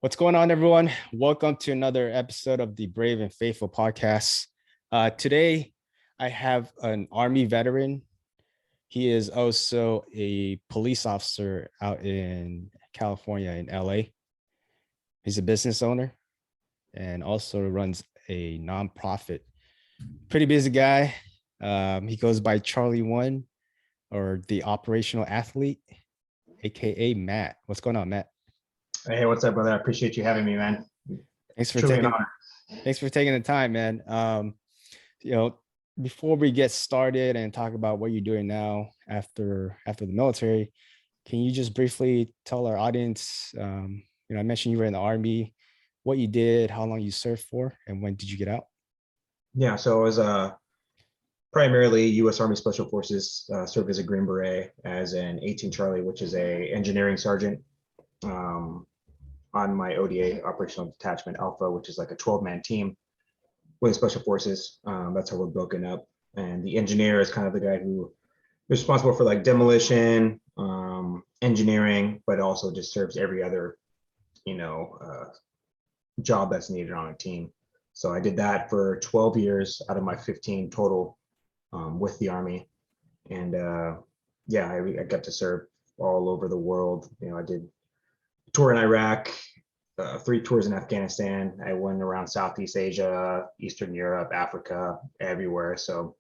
What's going on, everyone? Welcome to another episode of the Brave and Faithful podcast. Today, I have an Army veteran. He is also a police officer out in California, in LA. He's a business owner and also runs a nonprofit. Pretty busy guy. He goes by Charlie One, or the operational athlete, aka Matt. What's going on, Matt? Hey, what's up, brother? I appreciate you having me, man. Thanks for Truly an taking honor. Thanks for taking the time, man. You know, before we get started and talk about what you're doing now after the military, can you just briefly tell our audience? I mentioned you were in the Army, what you did, how long you served for, and when did you get out? Yeah, so I was primarily U.S. Army Special Forces, served as a Green Beret as an 18 Charlie, which is a engineering sergeant on my ODA, Operational Detachment Alpha, which is like a 12-man team with Special Forces. That's how we're broken up. And the engineer is kind of the guy who is responsible for like demolition, engineering, but also just serves every other, job that's needed on a team. So I did that for 12 years out of my 15 total with the Army. And I got to serve all over the world. I did a tour in Iraq, 3 tours in Afghanistan. I went around Southeast Asia, Eastern Europe, Africa, everywhere. So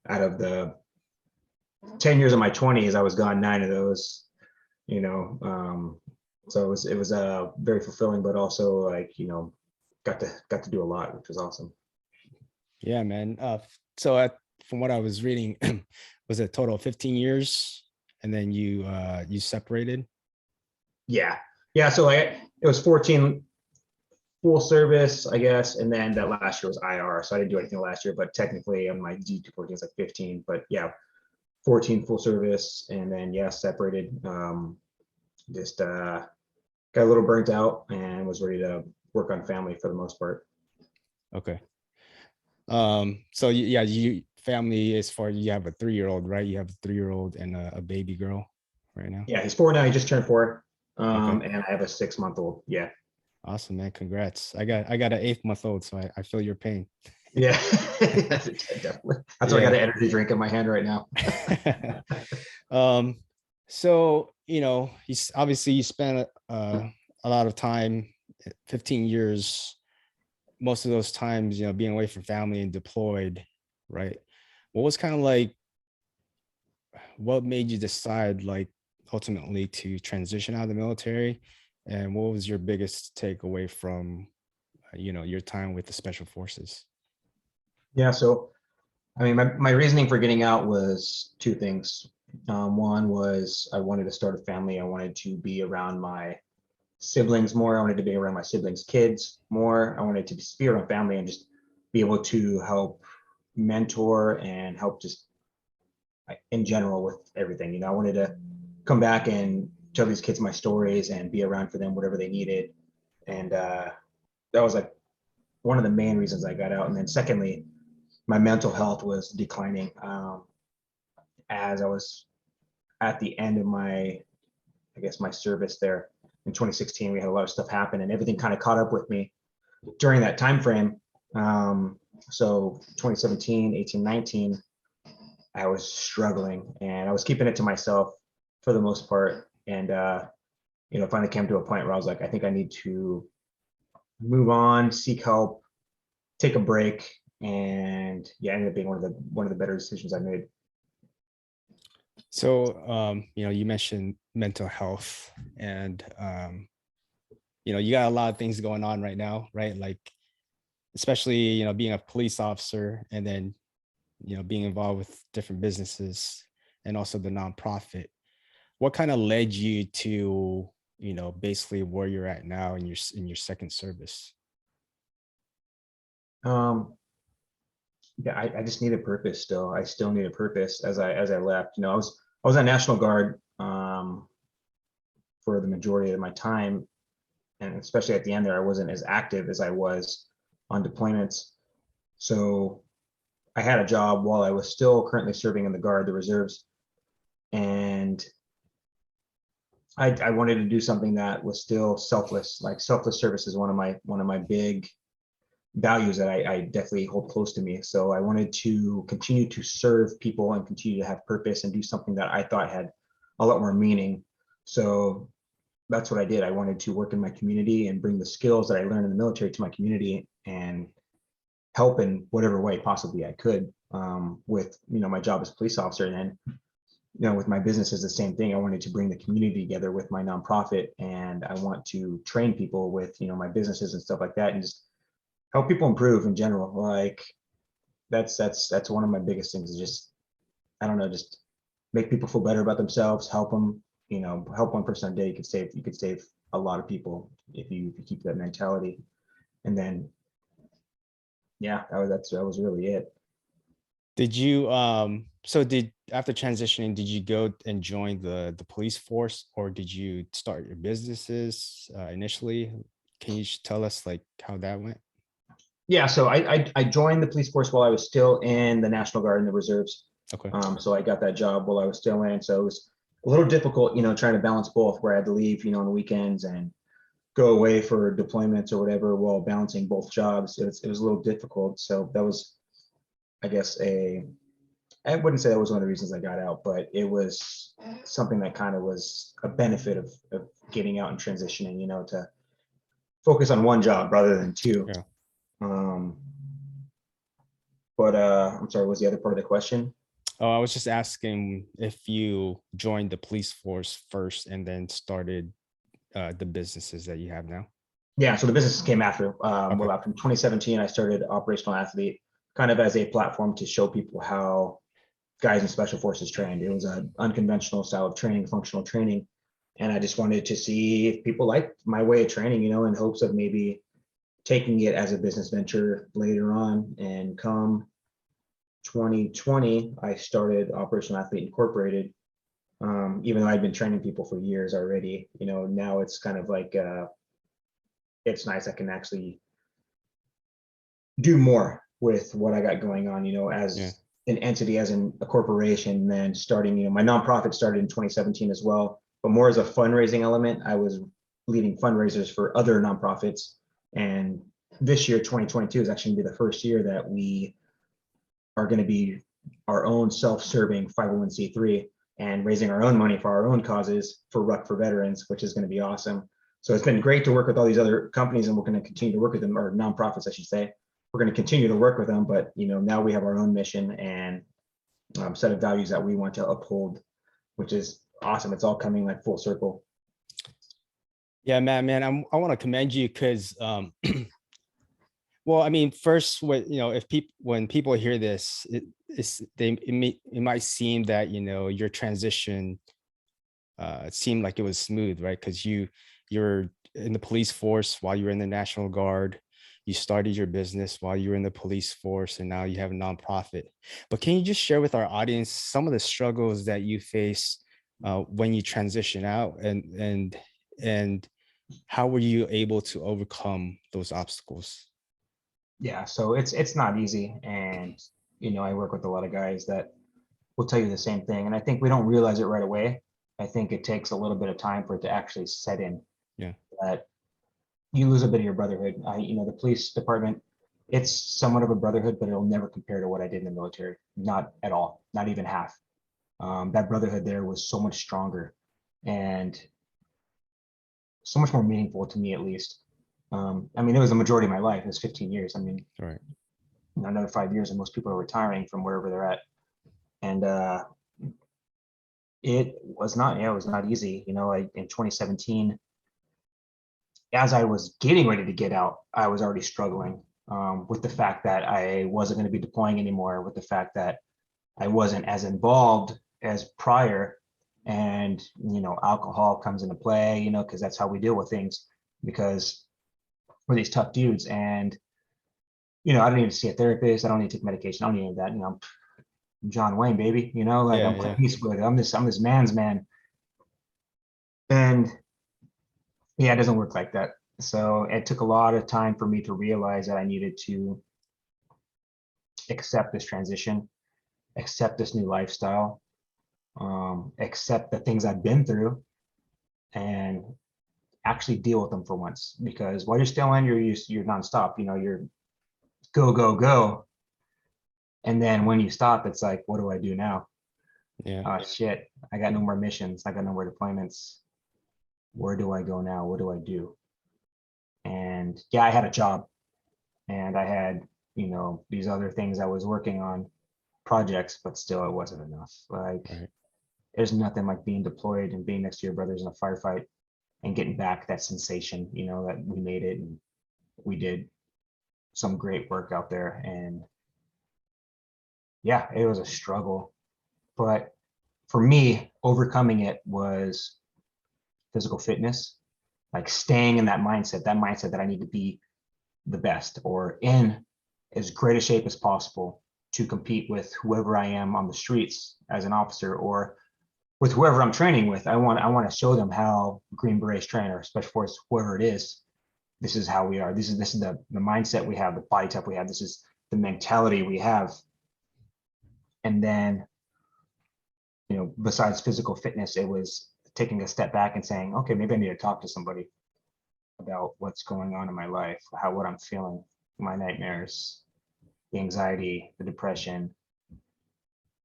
out of the 10 years of my 20s, I was gone 9 of those, so it was very fulfilling, but also like, got to do a lot, which was awesome. Yeah, man. From what I was reading, was it a total of 15 years, and then you separated? Yeah. So it was 14 full service, I guess, and then that last year was IR. So I didn't do anything last year, but technically on my D214 is like 15. But yeah, 14 full service, and then separated. Just got a little burnt out and was ready to work on family for the most part. Okay. So you family, as far as you have a 3-year-old, right? You have a 3-year-old and a baby girl right now. Yeah, he's 4 now. He just turned 4. Okay. And I have a 6-month-old. Yeah. Awesome, man. Congrats. I got an 8-month-old, so I feel your pain. Yeah. Definitely. That's why I got an energy drink in my hand right now. So he's obviously you spent a lot of time, 15 years, most of those times, being away from family and deployed, right? What was kind of like, what made you decide, like, ultimately to transition out of the military? And what was your biggest takeaway from, your time with the Special Forces? Yeah. So, I mean, my reasoning for getting out was 2 things. One was I wanted to start a family. I wanted to be around my siblings more. I wanted to be around my siblings' kids more. I wanted to be around family and just be able to help mentor and help just in general with everything. I wanted to come back and tell these kids my stories and be around for them, whatever they needed. And that was like one of the main reasons I got out. And then secondly, my mental health was declining as I was at the end of my service there in 2016. We had a lot of stuff happen and everything kind of caught up with me during that time frame. So 2017, 18, 19, I was struggling and I was keeping it to myself for the most part. And, finally came to a point where I was like, I think I need to move on, seek help, take a break. And ended up being one of the better decisions I made. So, you mentioned mental health and, you got a lot of things going on right now, right? Like, especially, being a police officer and then, being involved with different businesses and also the nonprofit. What kind of led you to, basically where you're at now in your second service? I just need a purpose still. I still need a purpose as I left. I was on National Guard for the majority of my time, and especially at the end there, I wasn't as active as I was on deployments. So I had a job while I was still currently serving in the Guard, the reserves, and I wanted to do something that was still selfless. Like selfless service is one of my big values that I definitely hold close to me. So I wanted to continue to serve people and continue to have purpose and do something that I thought had a lot more meaning. So that's what I did. I wanted to work in my community and bring the skills that I learned in the military to my community and help in whatever way possibly I could, with my job as a police officer. And then with my business is the same thing. I wanted to bring the community together with my nonprofit, and I want to train people with my businesses and stuff like that, and just help people improve in general. Like that's one of my biggest things, is just, I don't know, just make people feel better about themselves, help them. Help one person a day. You could save a lot of people if you keep that mentality. And then yeah, that was really it. Did you so did after transitioning, did you go and join the police force, or did you start your businesses initially? Can you tell us like how that went? Yeah, so I joined the police force while I was still in the National Guard and the reserves. Okay. So I got that job while I was still in. So it was a little difficult, trying to balance both, where I had to leave, on the weekends and go away for deployments or whatever, while balancing both jobs. It was a little difficult. So that was, I guess, I wouldn't say that was one of the reasons I got out, but it was something that kind of was a benefit of getting out and transitioning, to focus on one job rather than two. Yeah. Um, but I'm sorry, what was the other part of the question? Oh, I was just asking if you joined the police force first and then started the businesses that you have now. Yeah, so the business came after. Okay. Well, after 2017, I started Operational Athlete, kind of as a platform to show people how guys in special forces trained. It was an unconventional style of training, functional training, and I just wanted to see if people liked my way of training, in hopes of maybe taking it as a business venture later on. And come 2020, I started Operational Athlete Incorporated. Even though I'd been training people for years already, now it's kind of like, it's nice. I can actually do more with what I got going on, Yeah. as an entity, as in a corporation. Then starting, my nonprofit started in 2017 as well, but more as a fundraising element. I was leading fundraisers for other nonprofits. And this year, 2022, is actually going to be the first year that we are going to be our own self-serving 501c3 and raising our own money for our own causes for Ruck for Veterans, which is going to be awesome. So it's been great to work with all these other companies, and we're going to continue to work with them, or nonprofits, I should say. We're going to continue to work with them, but now we have our own mission and set of values that we want to uphold, which is awesome. It's all coming like full circle. Yeah, man, I want to commend you because well, I mean, first, what if people when people hear this, it might seem that your transition it seemed like it was smooth, right? Because you're in the police force while you were in the National Guard. You started your business while you were in the police force, and now you have a nonprofit. But can you just share with our audience some of the struggles that you face when you transition out, and how were you able to overcome those obstacles? Yeah, so it's not easy, and I work with a lot of guys that will tell you the same thing, and I think we don't realize it right away. I think it takes a little bit of time for it to actually set in, Yeah. that you lose a bit of your brotherhood. The police department, it's somewhat of a brotherhood, but it'll never compare to what I did in the military. Not at all, not even half. That brotherhood there was so much stronger and so much more meaningful to me, at least. I mean, it was the majority of my life. It was 15 years. I mean, All right. another 5 years, and most people are retiring from wherever they're at. And it was not easy. In 2017, as I was getting ready to get out, I was already struggling, with the fact that I wasn't going to be deploying anymore, with the fact that I wasn't as involved as prior. And, alcohol comes into play, because that's how we deal with things, because we're these tough dudes. And, I don't need to see a therapist. I don't need to take medication. I don't need any of that. I'm John Wayne, baby, like Yeah, I'm Clint yeah. Eastwood. I'm this man's man. And yeah, it doesn't work like that. So it took a lot of time for me to realize that I needed to accept this transition, accept this new lifestyle, accept the things I've been through, actually deal with them for once. Because while you're still in, you're nonstop. You're go go go, and then when you stop, it's like, what do I do now? Yeah. Shit, I got no more missions. I got no more deployments. Where do I go now? What do I do? And yeah, I had a job, and I had these other things I was working on, projects, but still it wasn't enough. Like, Right. there's nothing like being deployed and being next to your brothers in a firefight and getting back that sensation, that we made it and we did some great work out there. And yeah, it was a struggle, but for me, overcoming it was physical fitness, like staying in that mindset that I need to be the best or in as great a shape as possible to compete with whoever I am on the streets as an officer, or with whoever I'm training with. I want to show them how Green Berets train, or Special Force, whoever it is. This is how we are. This is the mindset we have, the body type we have. This is the mentality we have. And then, besides physical fitness, it was taking a step back and saying, okay, maybe I need to talk to somebody about what's going on in my life, what I'm feeling, my nightmares, the anxiety, the depression,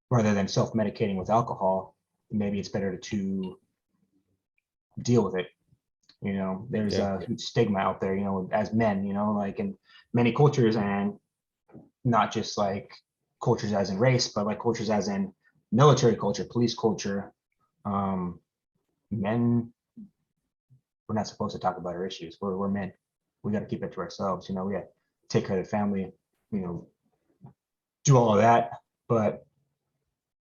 rather than self-medicating with alcohol. Maybe it's better to deal with it. There's Yeah. a huge stigma out there, as men, like in many cultures, and not just like cultures as in race, but like cultures as in military culture, police culture. Um, Men, we're not supposed to talk about our issues. We're men. We got to keep it to ourselves. We got to take care of the family, you know, do all of that. But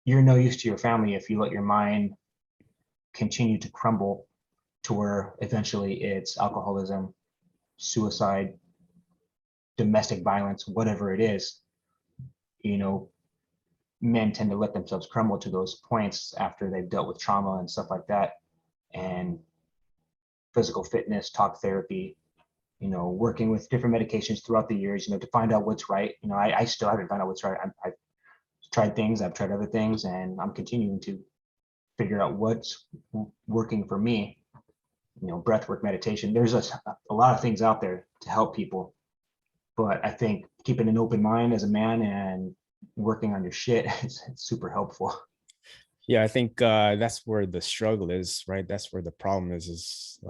you're no use to your family if you let your mind continue to crumble to where eventually it's alcoholism, suicide, domestic violence, whatever it is. You know, Men tend to let themselves crumble to those points after they've dealt with trauma and stuff like that. And physical fitness, talk therapy, working with different medications throughout the years, to find out what's right. I still haven't found out what's right. I've tried things, I've tried other things, and I'm continuing to figure out what's working for me. Breath work, meditation. There's a lot of things out there to help people. But I think keeping an open mind as a man and working on your shit, it's super helpful. Yeah, I think that's where the struggle is, right? That's where the problem is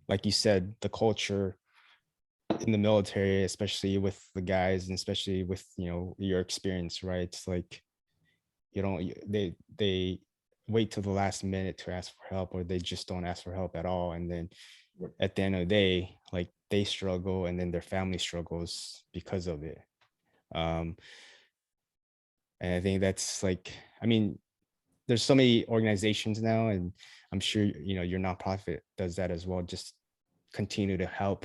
like you said, the culture in the military, especially with the guys and especially with, your experience, right? It's like you don't they wait till the last minute to ask for help, or they just don't ask for help at all. And then at the end of the day, like they struggle and then their family struggles because of it. Um, and I think that's like, I mean, there's so many organizations now, and I'm sure your nonprofit does that as well. Just continue to help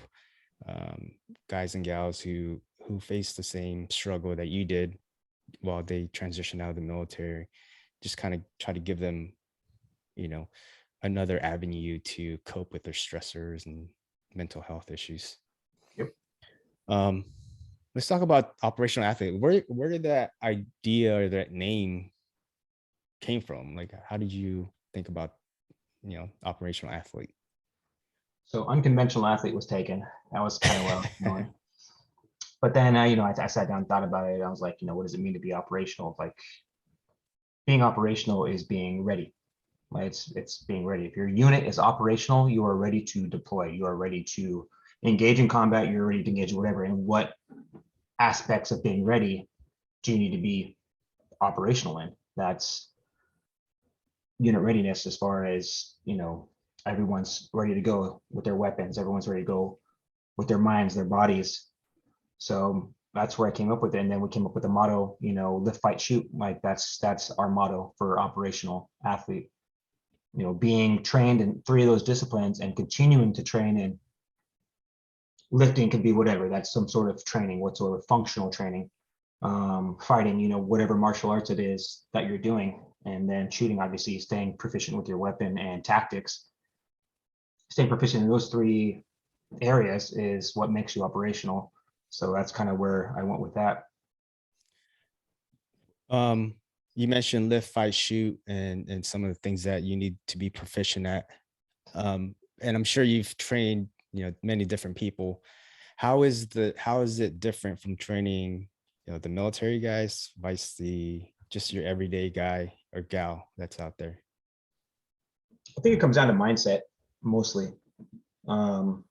guys and gals who face the same struggle that you did while they transition out of the military. Just kind of try to give them, you know, another avenue to cope with their stressors and mental health issues. Yep. Um, let's talk about operational athlete. Where did that idea or that name came from? Like, how did you think about operational athlete? So unconventional athlete was taken. That was kind of what I was feeling. But then, I sat down and thought about it. I was like, what does it mean to be operational? Like, being operational is being ready. Like, it's being ready. If your unit is operational, you are ready to deploy. You are ready to engage in combat. You're ready to engage whatever. And what aspects of being ready do you need to be operational in? That's unit readiness, as far as everyone's ready to go with their weapons. Everyone's ready to go with their minds, their bodies. So that's where I came up with it. And then we came up with the motto, lift, fight, shoot. Like, that's our motto for operational athlete. Being trained in 3 of those disciplines and continuing to train in lifting could be whatever. That's some sort of training, what sort of functional training. Fighting, whatever martial arts it is that you're doing. And then shooting, obviously, staying proficient with your weapon and tactics. Staying proficient in those 3 areas is what makes you operational. So that's kind of where I went with that. Um, you mentioned lift, fight, shoot, and some of the things that you need to be proficient at. and I'm sure you've trained, many different people. How is it different from training, the military guys, vice the just your everyday guy or gal that's out there? I think it comes down to mindset mostly. Um,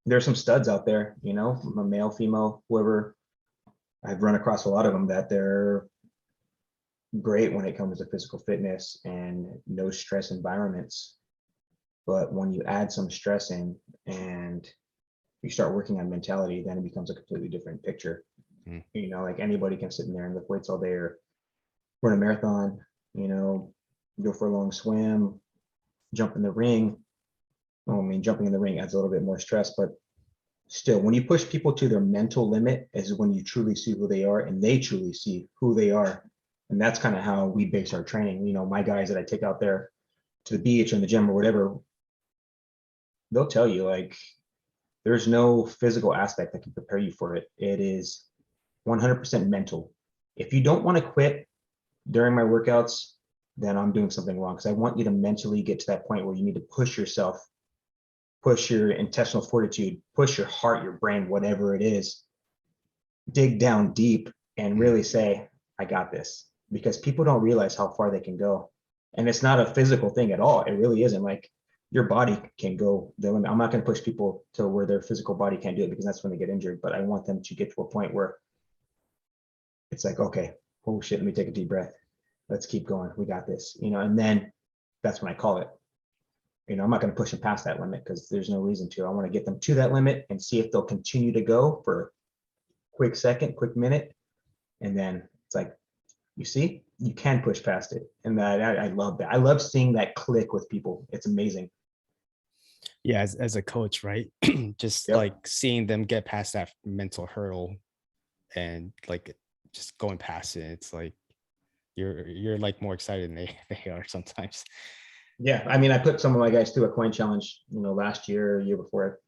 there's some studs out there, a male, female, whoever. I've run across a lot of them that they're great when it comes to physical fitness and no stress environments. But when you add some stress in and you start working on mentality, then it becomes a completely different picture. Mm. Like anybody can sit in there and lift weights all day or run a marathon, go for a long swim, jump in the ring. Well, I mean, jumping in the ring adds a little bit more stress, but still, when you push people to their mental limit is when you truly see who they are and they truly see who they are. And that's kind of how we base our training. My guys that I take out there to the beach or in the gym or whatever, they'll tell you like there's no physical aspect that can prepare you for it. It is 100% mental. If you don't want to quit during my workouts, then I'm doing something wrong, because I want you to mentally get to that point where you need to push yourself, push your intestinal fortitude, push your heart, your brain, whatever it is, dig down deep and Mm. really say, I got this. Because people don't realize how far they can go. And it's not a physical thing at all. It really isn't. Like your body can go the limit. I'm not going to push people to where their physical body can't do it, because that's when they get injured. But I want them to get to a point where it's like, okay, oh shit, let me take a deep breath. Let's keep going. We got this, and then that's when I call it. I'm not going to push them past that limit because there's no reason to. I want to get them to that limit and see if they'll continue to go for a quick second, quick minute. And then it's like, you see, you can push past it. And I love that. I love seeing that click with people. It's amazing. Yeah, as a coach, right? Just Yep. like seeing them get past that mental hurdle and like just going past it. It's like you're like more excited than they are sometimes. Yeah. I mean, I put some of my guys through a coin challenge, last year before,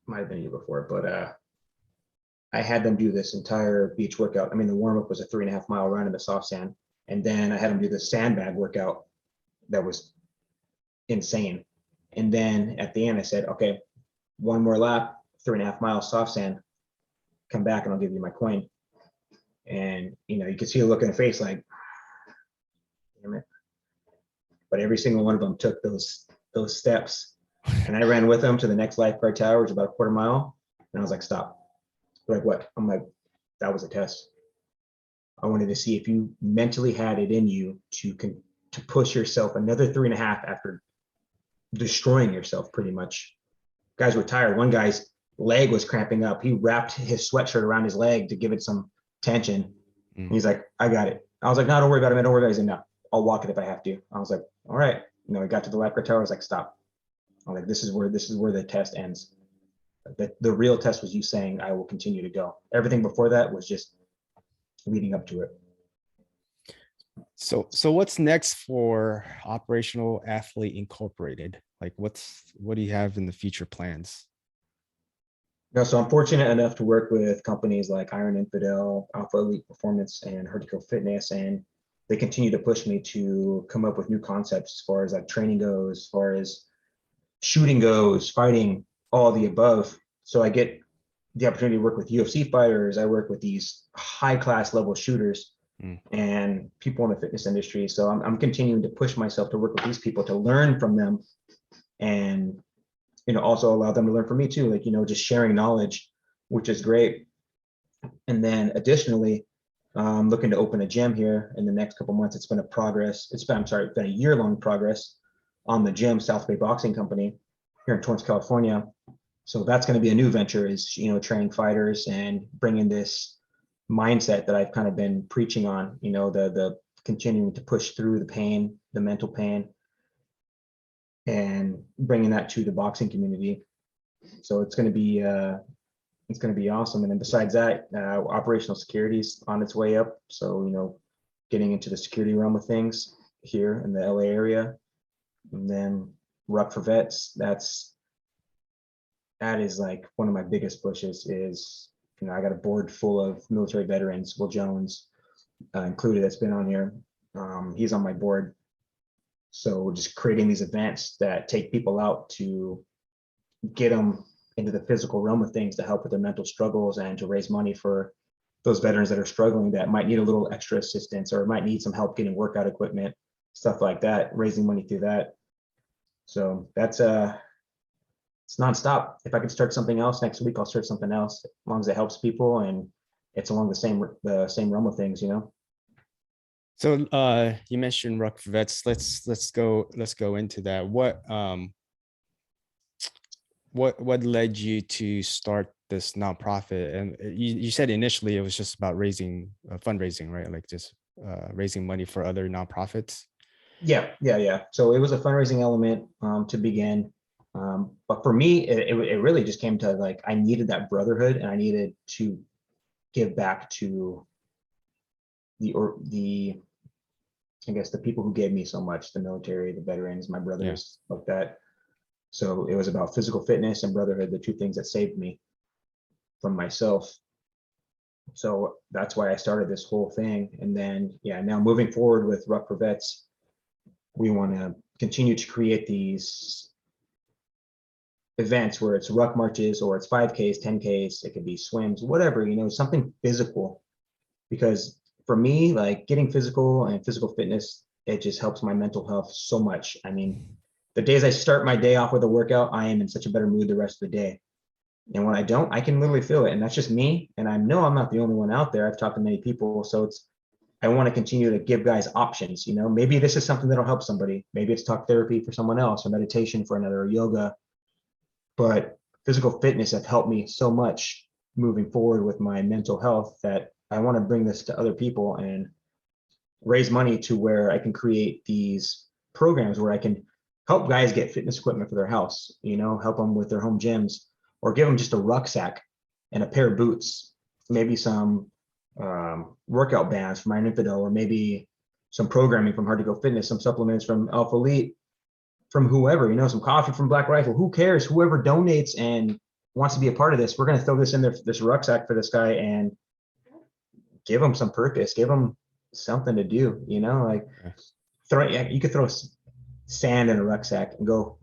might have been a year before, but I had them do this entire beach workout. I mean, the warm up was a 3.5 mile run in the soft sand. And then I had them do the sandbag workout that was insane. And then at the end, I said, okay, one more lap, 3.5 miles soft sand, come back and I'll give you my coin. And, you could see a look in the face like, damn it. But every single one of them took those steps. And I ran with them to the next lifeguard tower, which is about a 1/4 mile. And I was like, stop. They're like, what? I'm like, that was a test. I wanted to see if you mentally had it in you to push yourself another 3.5 after destroying yourself pretty much. Guys were tired. One guy's leg was cramping up. He wrapped his sweatshirt around his leg to give it some tension. Mm. He's like, I got it. I was like, no, don't worry about it, man. Don't worry about it. He's like, no, I'll walk it if I have to. I was like, all right. I got to the lifeguard tower. I was like, stop. I'm like, this is where the test ends. The real test was you saying I will continue to go. Everything before that was just leading up to it. So what's next for Operational Athlete Incorporated? Like what do you have in the future plans? So I'm fortunate enough to work with companies like Iron Infidel, Alpha Elite Performance, and Vertical Fitness, and they continue to push me to come up with new concepts as far as like training goes, as far as shooting goes, fighting, all the above. So I get the opportunity to work with UFC fighters. I work with these high class level shooters Mm. and people in the fitness industry. So I'm continuing to push myself to work with these people to learn from them, and also allow them to learn from me too. Like just sharing knowledge, which is great. And then additionally, looking to open a gym here in the next couple months. It's been a year-long progress on the gym, South Bay Boxing Company here in Torrance, California. So that's going to be a new venture, is training fighters and bringing this mindset that I've kind of been preaching on. The continuing to push through the pain, the mental pain, and bringing that to the boxing community. So it's going to be awesome. And then besides that, operational security is on its way up. So getting into the security realm of things here in the LA area, and then Ruck Provettes. That is like one of my biggest pushes. Is I got a board full of military veterans. Will Jones included, that's been on here. He's on my board. So just creating these events that take people out to get them into the physical realm of things to help with their mental struggles and to raise money for those veterans that are struggling that might need a little extra assistance or might need some help getting workout equipment, stuff like that, raising money through that. So that's it's nonstop. If I could start something else next week, I'll start something else as long as it helps people and it's along the same realm of things, you know. So you mentioned Provettes. Let's go into that. What led you to start this nonprofit? And you said initially it was just about raising fundraising, right? Like just raising money for other nonprofits. Yeah. So it was a fundraising element to begin. But for me, it really just came to like I needed that brotherhood and I needed to give back to the I guess the people who gave me so much, the military, the veterans, my Yeah. brothers, like that. So it was about physical fitness and brotherhood, the two things that saved me from myself. So that's why I started this whole thing. And then, yeah, now moving forward with Provettes, we want to continue to create these events where it's ruck marches or it's 5Ks, 10Ks, it could be swims, whatever, something physical. Because for me, like getting physical and physical fitness, it just helps my mental health so much. I mean, the days I start my day off with a workout, I am in such a better mood the rest of the day. And when I don't, I can literally feel it. And that's just me. And I know I'm not the only one out there. I've talked to many people. So I want to continue to give guys options. Maybe this is something that'll help somebody. Maybe it's talk therapy for someone else or meditation for another or yoga. But physical fitness have helped me so much moving forward with my mental health that I want to bring this to other people and raise money to where I can create these programs where I can help guys get fitness equipment for their house, help them with their home gyms or give them just a rucksack and a pair of boots, maybe some workout bands from Iron Infidel, or maybe some programming from Hard to Go Fitness, some supplements from Alpha Elite, from whoever, some coffee from Black Rifle, who cares? Whoever donates and wants to be a part of this, we're going to throw this in this rucksack for this guy and give him some purpose, give him something to do, like you could throw sand in a rucksack and go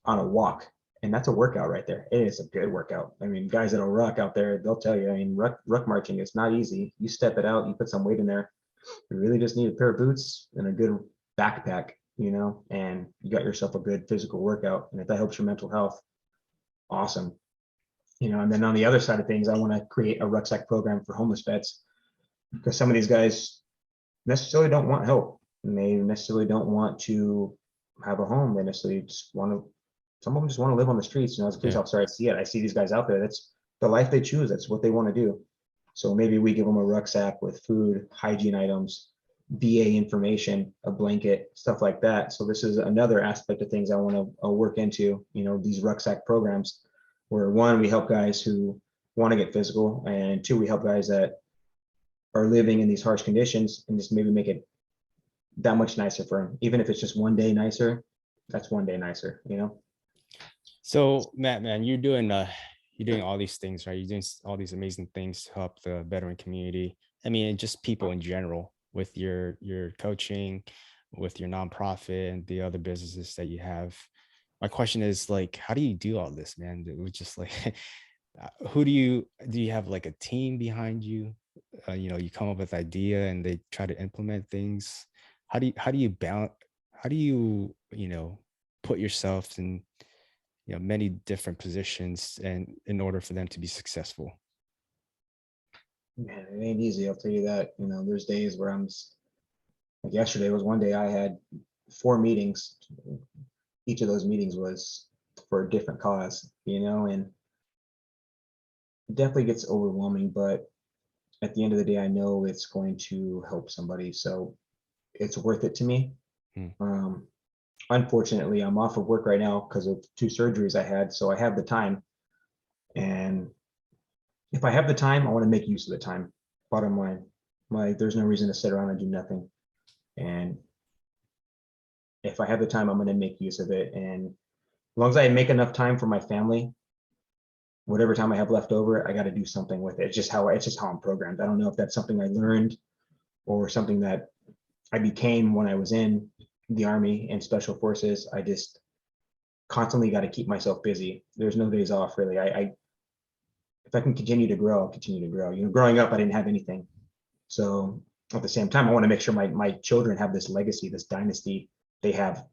on a walk. And that's a workout right there. It is a good workout. I mean, guys that'll ruck out there, they'll tell you, I mean, ruck marching is not easy. You step it out, you put some weight in there. You really just need a pair of boots and a good backpack, and you got yourself a good physical workout. And if that helps your mental health, awesome. And then on the other side of things, I want to create a rucksack program for homeless vets because some of these guys necessarily don't want help and they necessarily don't want to have a home. They necessarily just want to, some of them just want to live on the streets. As a police officer, I see it. I see these guys out there. That's the life they choose. That's what they want to do. So maybe we give them a rucksack with food, hygiene items, VA information, a blanket, stuff like that. So this is another aspect of things I want to work into, these rucksack programs where one, we help guys who want to get physical, and two, we help guys that are living in these harsh conditions and just maybe make it that much nicer for them. Even if it's just one day nicer, that's one day nicer. So Matt, man, you're doing all these things, right? You're doing all these amazing things to help the veteran community. I mean, and just people in general with your coaching, with your nonprofit and the other businesses that you have. My question is like, how do you do all this, man? It was just like, who do you have like a team behind you? You come up with idea and they try to implement things. How do you balance? How do you put yourself in many different positions and in order for them to be successful? Man, it ain't easy. I'll tell you that. There's days where like yesterday was one day I had 4 meetings. Each of those meetings was for a different cause, and it definitely gets overwhelming, but at the end of the day, I know it's going to help somebody. So it's worth it to me. Hmm. Unfortunately, I'm off of work right now because of 2 surgeries I had. So I have the time. And if I have the time, I want to make use of the time. Bottom line, like there's no reason to sit around and do nothing. And if I have the time, I'm going to make use of it. And as long as I make enough time for my family, whatever time I have left over, I got to do something with it. It's just how I'm programmed. I don't know if that's something I learned or something that I became when I was in the Army and Special Forces, I just constantly got to keep myself busy. There's no days off really. I if I can continue to grow, I'll continue to grow. Growing up, I didn't have anything. So at the same time, I want to make sure my children have this legacy, this dynasty. They have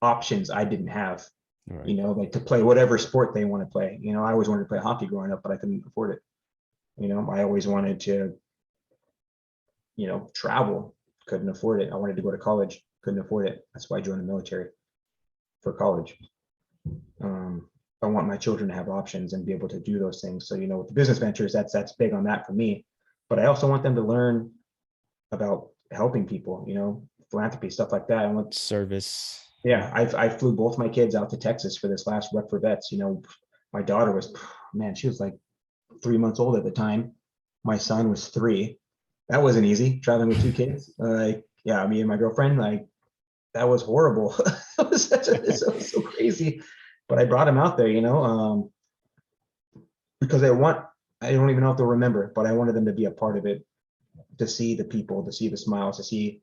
options I didn't have, Right. like to play whatever sport they want to play. I always wanted to play hockey growing up, but I couldn't afford it. I always wanted to, travel, couldn't afford it. I wanted to go to college, couldn't afford it. That's why I joined the military for college. I want my children to have options and be able to do those things. So, with the business ventures, that's big on that for me. But I also want them to learn about helping people, philanthropy, stuff like that. I want, Service. yeah, I flew both my kids out to Texas for this last rec for vets. My daughter was, man, she was like 3 months old at the time. My son was 3. That wasn't easy traveling with 2 kids. Yeah, me and my girlfriend, that was horrible. It was so crazy. But I brought him out there, because I don't even know if they'll remember, but I wanted them to be a part of it, to see the people, to see the smiles, to see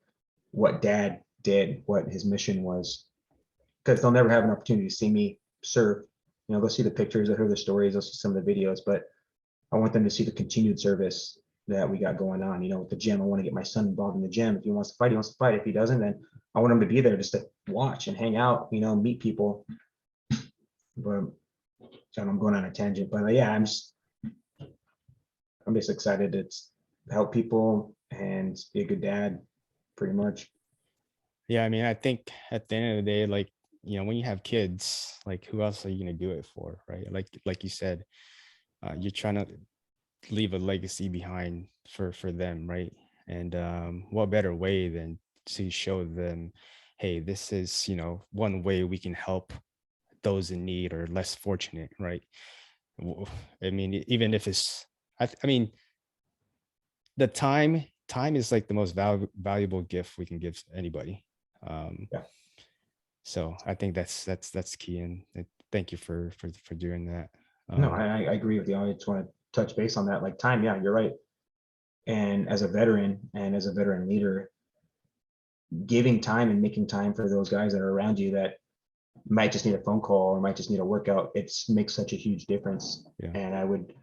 what dad did, what his mission was. Because they'll never have an opportunity to see me serve. They'll see the pictures, they'll hear the stories, they'll see some of the videos, but I want them to see the continued service that we got going on. With the gym, I want to get my son involved in the gym. If he wants to fight, he wants to fight. If he doesn't, then I want him to be there just to watch and hang out, meet people. But so I'm going on a tangent, but yeah, I'm just excited to help people and be a good dad, pretty much. Yeah, I mean, I think at the end of the day, like, when you have kids, like, who else are you gonna do it for, right? Like you said, you're trying to leave a legacy behind for them, right? And what better way than to show them, hey, this is, one way we can help those in need or less fortunate, right? I mean, even if it's, I mean, the time is like the most valuable gift we can give anybody. Um, Yeah. so I think that's key, and thank you for doing that. No, I agree with you. I just want to touch base on that. Like time, yeah, you're right. And as a veteran and as a veteran leader, giving time and making time for those guys that are around you that might just need a phone call or might just need a workout, it makes such a huge difference. Yeah. And I would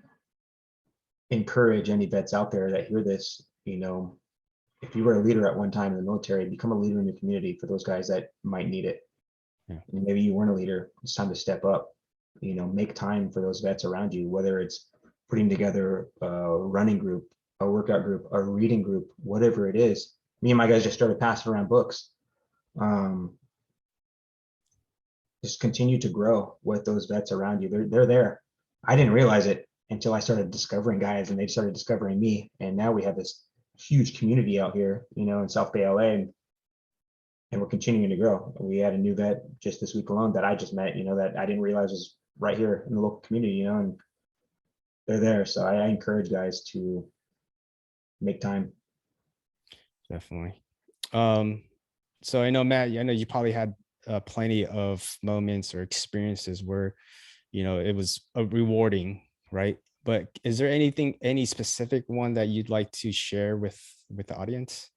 encourage any vets out there that hear this, if you were a leader at one time in the military, become a leader in your community for those guys that might need it. Yeah. And maybe you weren't a leader, it's time to step up. Make time for those vets around you, whether it's putting together a running group, a workout group, a reading group, whatever it is. Me and my guys just started passing around books. Just continue to grow with those vets around you. They're there. I didn't realize it until I started discovering guys and they started discovering me. And now we have this huge community out here, in South Bay, LA, and we're continuing to grow. We had a new vet just this week alone that I just met, that I didn't realize was right here in the local community, and they're there. So I encourage guys to make time. Definitely. So I know, Matt, I know you probably had plenty of moments or experiences where, it was rewarding, right? But is there any specific one that you'd like to share with the audience?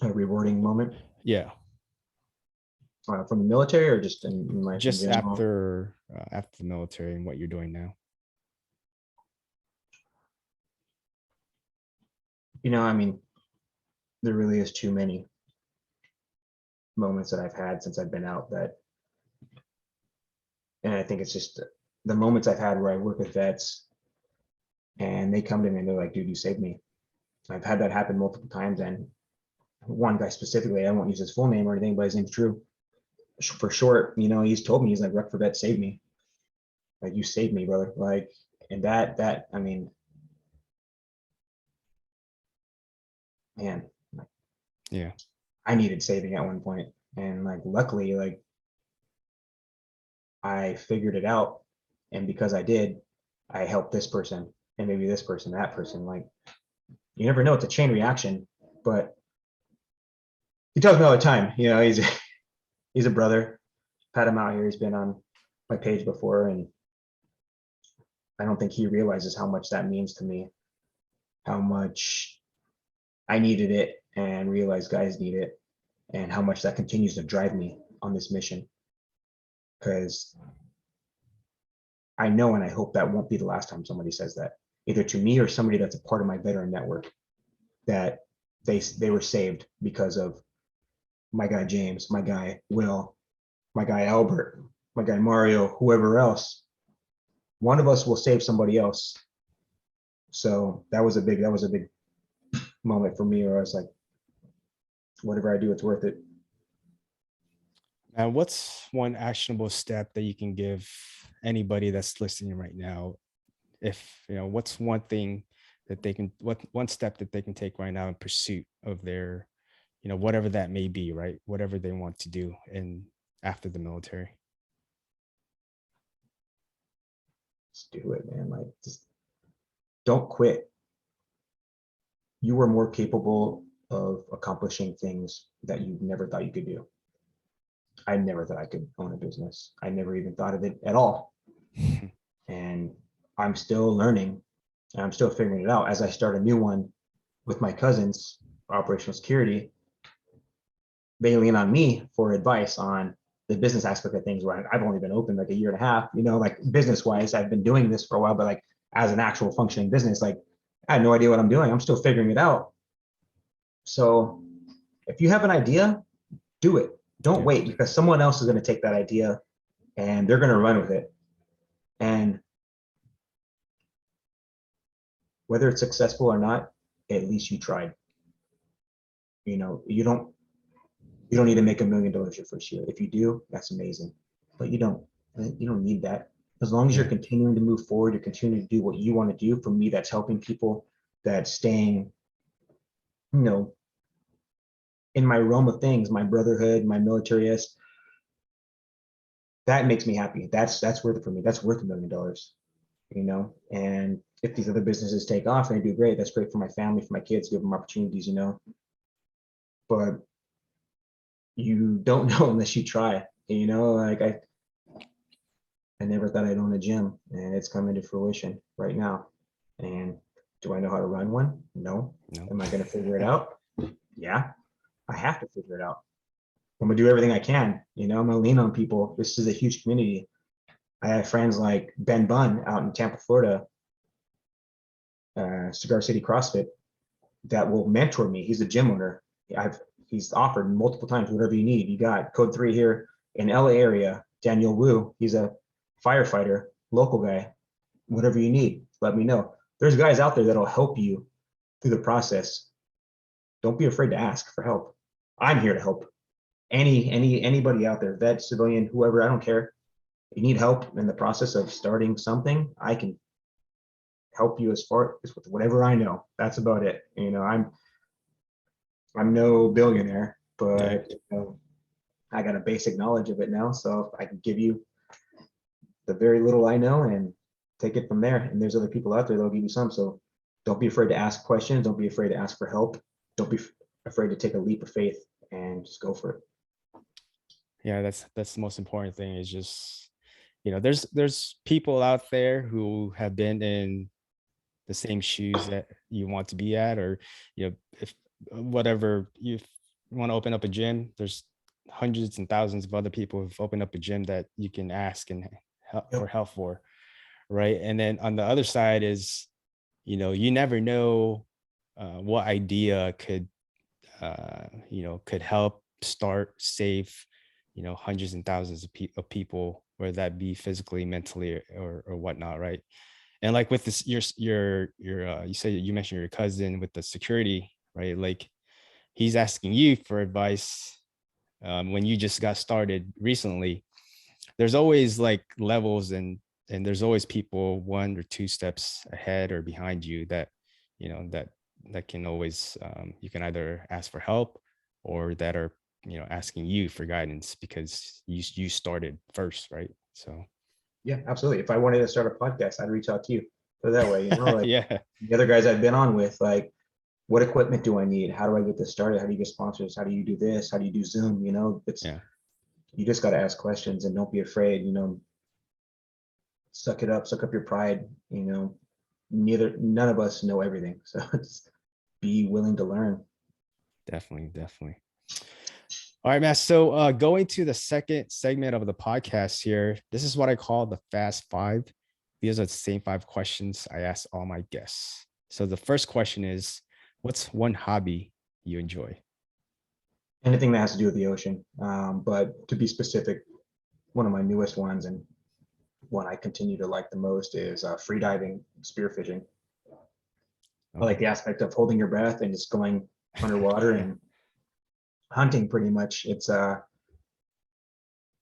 A rewarding moment Yeah, from the military or just in life in just general. after the military and what you're doing now. I mean, there really is too many moments that I've had since I've been out and I think it's just the moments I've had where I work with vets and they come to me and they're like, dude, you saved me. I've had that happen multiple times. And one guy specifically, I won't use his full name or anything, but his name's Drew. For short, he's told me, he's like, Rec for Vet saved me. Like, you saved me, brother. Like, and I mean, man, Yeah. I needed saving at one point. And like, luckily, like, I figured it out. And because I did, I helped this person and maybe this person, that person. Like, you never know, it's a chain reaction. But he tells me all the time, he's a brother. Pat him out here. He's been on my page before, and I don't think he realizes how much that means to me, how much I needed it and realized guys need it. and how much that continues to drive me on this mission. Because I know and I hope that won't be the last time somebody says that, either to me or somebody that's a part of my veteran network, that they were saved because of my guy James, my guy Will, my guy Albert, my guy Mario, whoever else. One of us will save somebody else. So that was a big moment for me, where I was like, whatever I do, it's worth it. And what's one actionable step that you can give anybody that's listening right now? If what's one thing that they can, what one step that they can take right now in pursuit of their, whatever that may be, right? Whatever they want to do in after the military. Just do it, man. Like, just don't quit. You were more capable of accomplishing things that you never thought you could do. I never thought I could own a business. I never even thought of it at all. And I'm still learning and I'm still figuring it out as I start a new one with my cousins, operational security. They lean on me for advice on the business aspect of things, where I've only been open like a year and a half, like business wise, I've been doing this for a while, but like as an actual functioning business, like I had no idea what I'm doing. I'm still figuring it out. So if you have an idea, do it. Don't wait, because someone else is going to take that idea and they're going to run with it. And whether it's successful or not, at least you tried. You don't need to make $1 million your first year. If you do, that's amazing, but you don't need that. As long as you're continuing to move forward, you're continuing to do what you want to do. For me, that's helping people, that's staying, in my realm of things, my brotherhood, my military, that makes me happy. That's worth it for me. That's worth $1 million, and if these other businesses take off and they do great, that's great for my family, for my kids, give them opportunities, but you don't know unless you try. Like I never thought I'd own a gym, and it's coming to fruition right now. And do I know how to run one? No. Am I going to figure it out? Yeah, I have to figure it out. I'm gonna do everything I can. I'm gonna lean on people. This is a huge community. I have friends like Ben Bunn out in Tampa, Florida, Cigar City CrossFit, that will mentor me. He's a gym owner. He's offered multiple times, whatever you need. You got Code 3 here in LA area. Daniel Wu, he's a firefighter, local guy. Whatever you need, let me know. There's guys out there that'll help you through the process. Don't be afraid to ask for help. I'm here to help. Anybody out there, vet, civilian, whoever, I don't care. You need help in the process of starting something, I can help you as far as with whatever I know. That's about it. I'm no billionaire, but I got a basic knowledge of it now, so I can give you the very little I know and take it from there. And there's other people out there that'll give you some. So don't be afraid to ask questions. Don't be afraid to ask for help. Don't be afraid to take a leap of faith and just go for it. Yeah, that's the most important thing, is just, there's people out there who have been in the same shoes that you want to be at, or if whatever you want to open up a gym, there's hundreds and thousands of other people who've opened up a gym that you can ask and help for help for, right? And then on the other side is, you never know what idea could could help start, save hundreds and thousands of people, whether that be physically, mentally, or whatnot, right? And like with this, you said, you mentioned your cousin with the security, right? Like he's asking you for advice when you just got started recently. There's always like levels, and there's always people 1 or 2 steps ahead or behind you that that can always you can either ask for help, or that are asking you for guidance because you started first, right? So yeah, absolutely. If I wanted to start a podcast, I'd reach out to you. Put it that way, like yeah, the other guys I've been on with, like, what equipment do I need? How do I get this started? How do you get sponsors? How do you do this? How do you do Zoom? You just got to ask questions and don't be afraid. Suck it up, suck up your pride. None of us know everything, so just be willing to learn. definitely. All right, Matt. So going to the second segment of the podcast here, this is what I call the Fast Five. These are the same five questions I ask all my guests. So the first question is, what's one hobby you enjoy? Anything that has to do with the ocean. But to be specific, one of my newest ones and one I continue to like the most is free diving, spearfishing. I like Okay. the aspect of holding your breath and just going underwater Yeah. and hunting pretty much. It's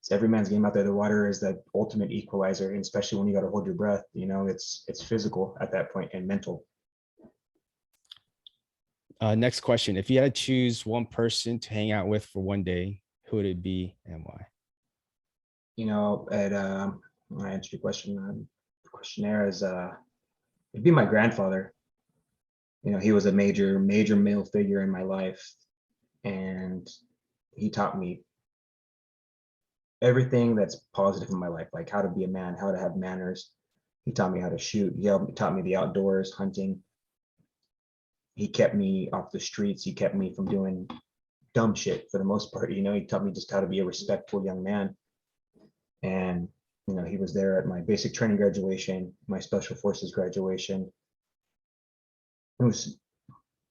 every man's game out there. The water is the ultimate equalizer, and especially when you got to hold your breath. It's physical at that point and mental. Next question. If you had to choose one person to hang out with for one day, who would it be and why? At I answered your question. The questionnaire is it'd be my grandfather. He was a major male figure in my life, and he taught me everything that's positive in my life, like how to be a man, how to have manners. He taught me how to shoot. Taught me the outdoors, hunting. He kept me off the streets. He kept me from doing dumb shit for the most part. He taught me just how to be a respectful young man. And he was there at my basic training graduation, my special forces graduation. It was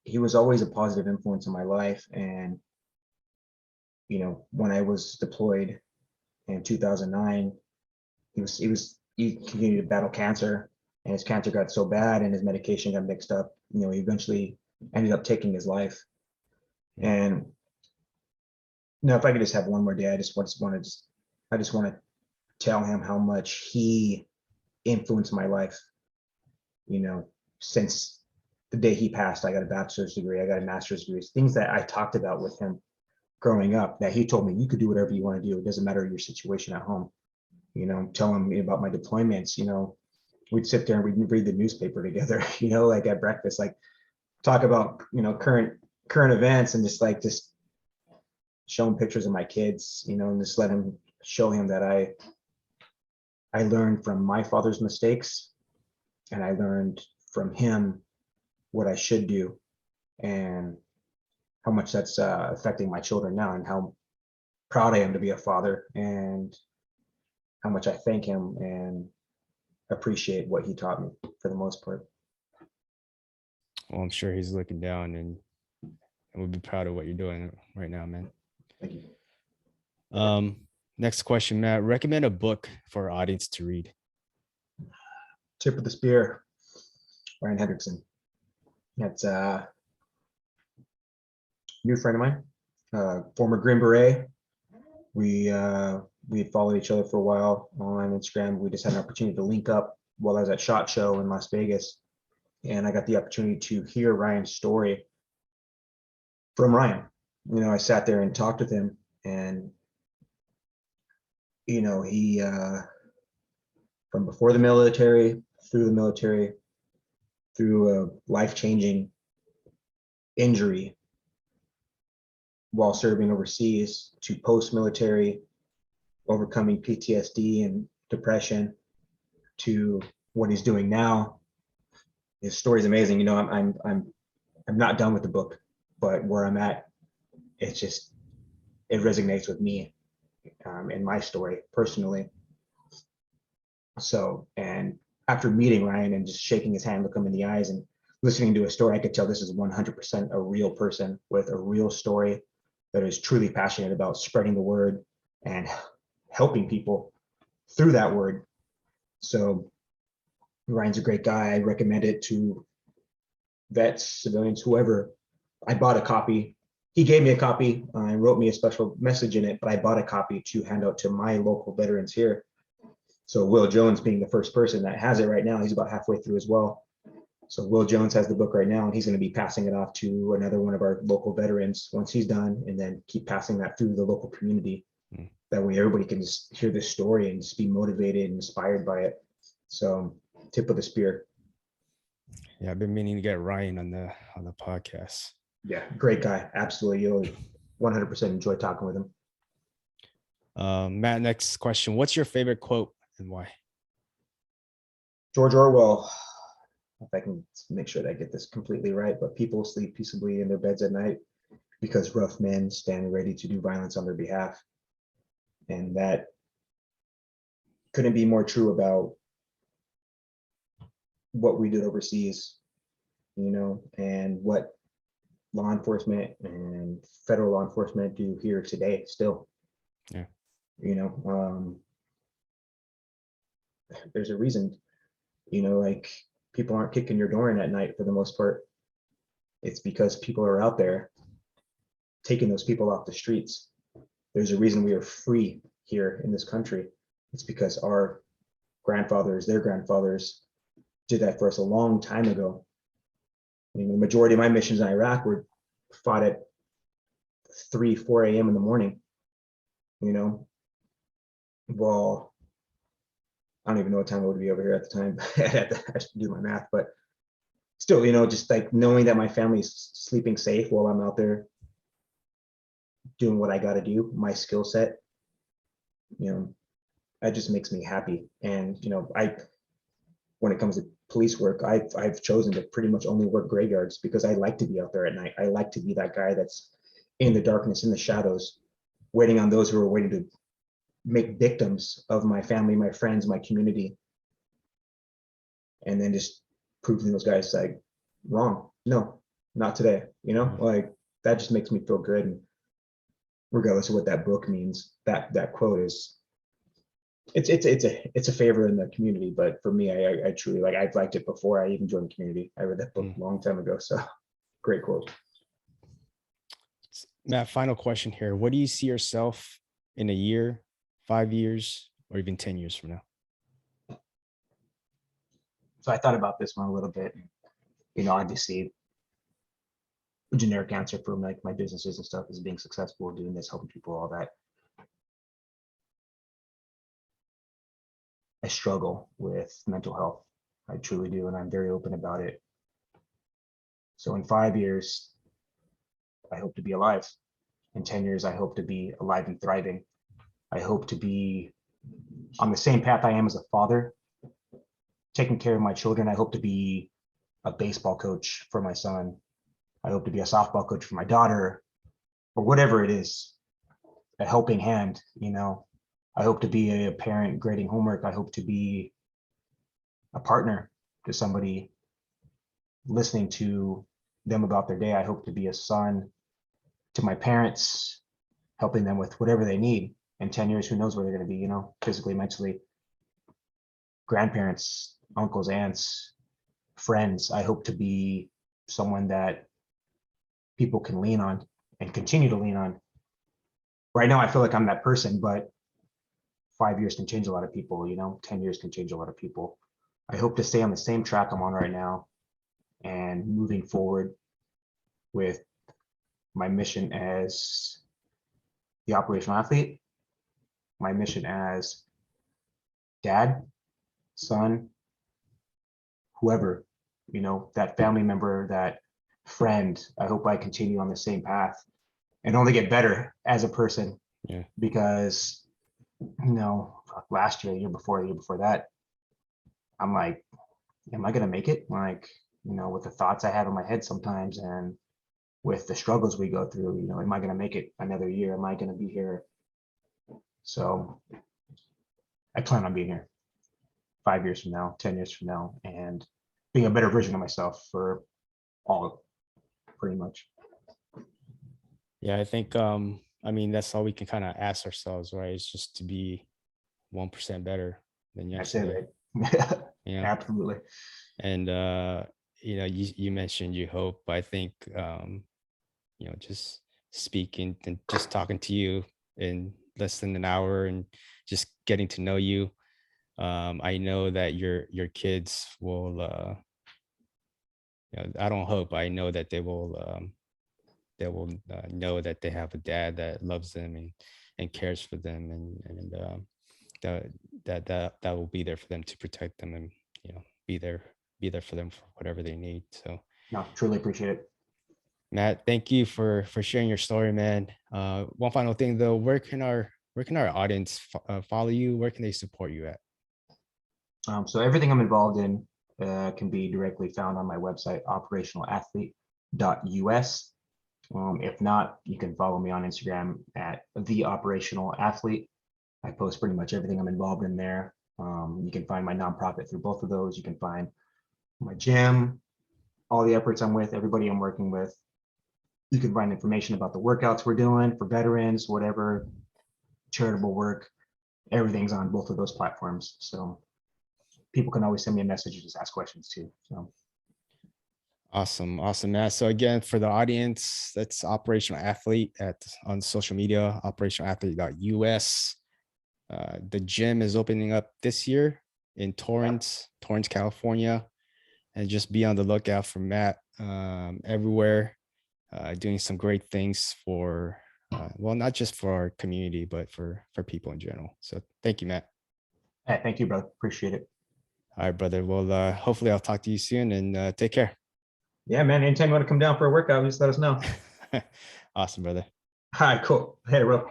He was always a positive influence in my life. And when I was deployed in 2009, he continued to battle cancer, and his cancer got so bad and his medication got mixed up. He eventually ended up taking his life. And if I could just have one more day, I just want to tell him how much he influenced my life. Since the day he passed, I got a bachelor's degree, I got a master's degree, things that I talked about with him growing up that he told me, you could do whatever you want to do. It doesn't matter your situation at home. Telling me about my deployments. We'd sit there and we'd read the newspaper together, like at breakfast, like talk about, current events, and just show him pictures of my kids, and just show him that I learned from my father's mistakes, and I learned from him what I should do, and how much that's affecting my children now, and how proud I am to be a father, and how much I thank him and appreciate what he taught me for the most part. Well, I'm sure he's looking down and would be proud of what you're doing right now, man. Thank you. Um, Next question, Matt. Recommend a book for our audience to read. Tip of the Spear, Ryan Hendrickson. That's a new friend of mine, former Green Beret. We followed each other for a while on Instagram. We just had an opportunity to link up while I was at SHOT Show in Las Vegas, and I got the opportunity to hear Ryan's story from Ryan. I sat there and talked with him, and he from before the military, through the military, through a life-changing injury while serving overseas, to post-military, overcoming PTSD and depression, to what he's doing now. His story is amazing. I'm not done with the book, but where I'm at, it resonates with me, in my story personally. So, and after meeting Ryan and just shaking his hand, looking him in the eyes, and listening to his story, I could tell this is 100% a real person with a real story that is truly passionate about spreading the word and helping people through that word. So Ryan's a great guy. I recommend it to vets, civilians, whoever. I bought a copy. He gave me a copy and wrote me a special message in it, but I bought a copy to hand out to my local veterans here. So Will Jones being the first person that has it right now, he's about halfway through as well. So Will Jones has the book right now, and he's going to be passing it off to another one of our local veterans once he's done, and then keep passing that through the local community. That way everybody can just hear this story and just be motivated and inspired by it. So tip of the spear. Yeah, I've been meaning to get Ryan on the podcast. Yeah, great guy. Absolutely. You'll 100% enjoy talking with him. Matt, next question. What's your favorite quote and why? George Orwell, if I can make sure that I get this completely right, but people sleep peaceably in their beds at night because rough men stand ready to do violence on their behalf. And that couldn't be more true about what we did overseas, and what law enforcement and federal law enforcement do here today still. Yeah. There's a reason, like, people aren't kicking your door in at night for the most part. It's because people are out there taking those people off the streets. There's a reason we are free here in this country. It's because our grandfathers, their grandfathers, did that for us a long time ago. The majority of my missions in Iraq were fought at 3, 4 a.m. in the morning. Well, I don't even know what time it would be over here at the time. I have to do my math, but still, just like knowing that my family's sleeping safe while I'm out there doing what I got to do, my skill set, that just makes me happy. And when it comes to police work, I've chosen to pretty much only work graveyards because I like to be out there at night. I like to be that guy that's in the darkness, in the shadows, waiting on those who are waiting to make victims of my family, my friends, my community, and then just proving those guys like wrong. No, not today. Like, that just makes me feel good. And regardless of what that book means, that quote is, it's a favor in the community. But for me, I truly, like, I've liked it before I even joined the community. I read that book a long time ago. So great quote. Matt, final question here. What do you see yourself in a year, 5 years, or even 10 years from now? So I thought about this one a little bit. Obviously, a generic answer for like my businesses and stuff is being successful, doing this, helping people, all that. I struggle with mental health. I truly do, and I'm very open about it. So in 5 years, I hope to be alive. In 10 years, I hope to be alive and thriving. I hope to be on the same path I am as a father, taking care of my children. I hope to be a baseball coach for my son. I hope to be a softball coach for my daughter, or whatever it is, a helping hand. I hope to be a parent grading homework. I hope to be a partner to somebody, listening to them about their day. I hope to be a son to my parents, helping them with whatever they need. In 10 years, who knows where they're going to be, physically, mentally. Grandparents, uncles, aunts, friends. I hope to be someone that people can lean on and continue to lean on. Right now, I feel like I'm that person, but 5 years can change a lot of people, 10 years can change a lot of people. I hope to stay on the same track I'm on right now and moving forward with my mission as the operational athlete, my mission as dad, son, whoever, that family member, that friend. I hope I continue on the same path and only get better as a person. Yeah. Because, last year, the year before that, I'm like, am I gonna make it? Like, with the thoughts I have in my head sometimes, and with the struggles we go through, am I gonna make it another year? Am I gonna be here? So I plan on being here 5 years from now, 10 years from now, and being a better version of myself for all, pretty much. Yeah, I think that's all we can kind of ask ourselves, right? It's just to be 1% better than yesterday. Right. Yeah. Absolutely. And you mentioned you hope, but I think just speaking and just talking to you in less than an hour and just getting to know you, I know that your kids will I don't hope, I know that they will know that they have a dad that loves them and cares for them, and that will be there for them to protect them, and be there for them for whatever they need. So No, truly appreciate it. Matt, thank you for sharing your story, man. One final thing though, where can our audience follow you? Where can they support you at? So everything I'm involved in can be directly found on my website, operationalathlete.us. If not, you can follow me on Instagram at the Operational Athlete. I post pretty much everything I'm involved in there. You can find my nonprofit through both of those. You can find my gym, all the efforts I'm with, everybody I'm working with. You can find information about the workouts we're doing for veterans, whatever charitable work. Everything's on both of those platforms. So people can always send me a message and just ask questions too. So Awesome, awesome, Matt. So again, for the audience, that's Operational Athlete on social media, operationalathlete.us. The gym is opening up this year in Torrance, California, and just be on the lookout for Matt everywhere, doing some great things for, well, not just for our community, but for people in general. So thank you, Matt. hey, thank you, brother. Appreciate it. All right, brother. Well, hopefully I'll talk to you soon, and take care. Yeah, man. Anytime you want to come down for a workout, just let us know. Awesome, brother. All right, cool. Hey, bro.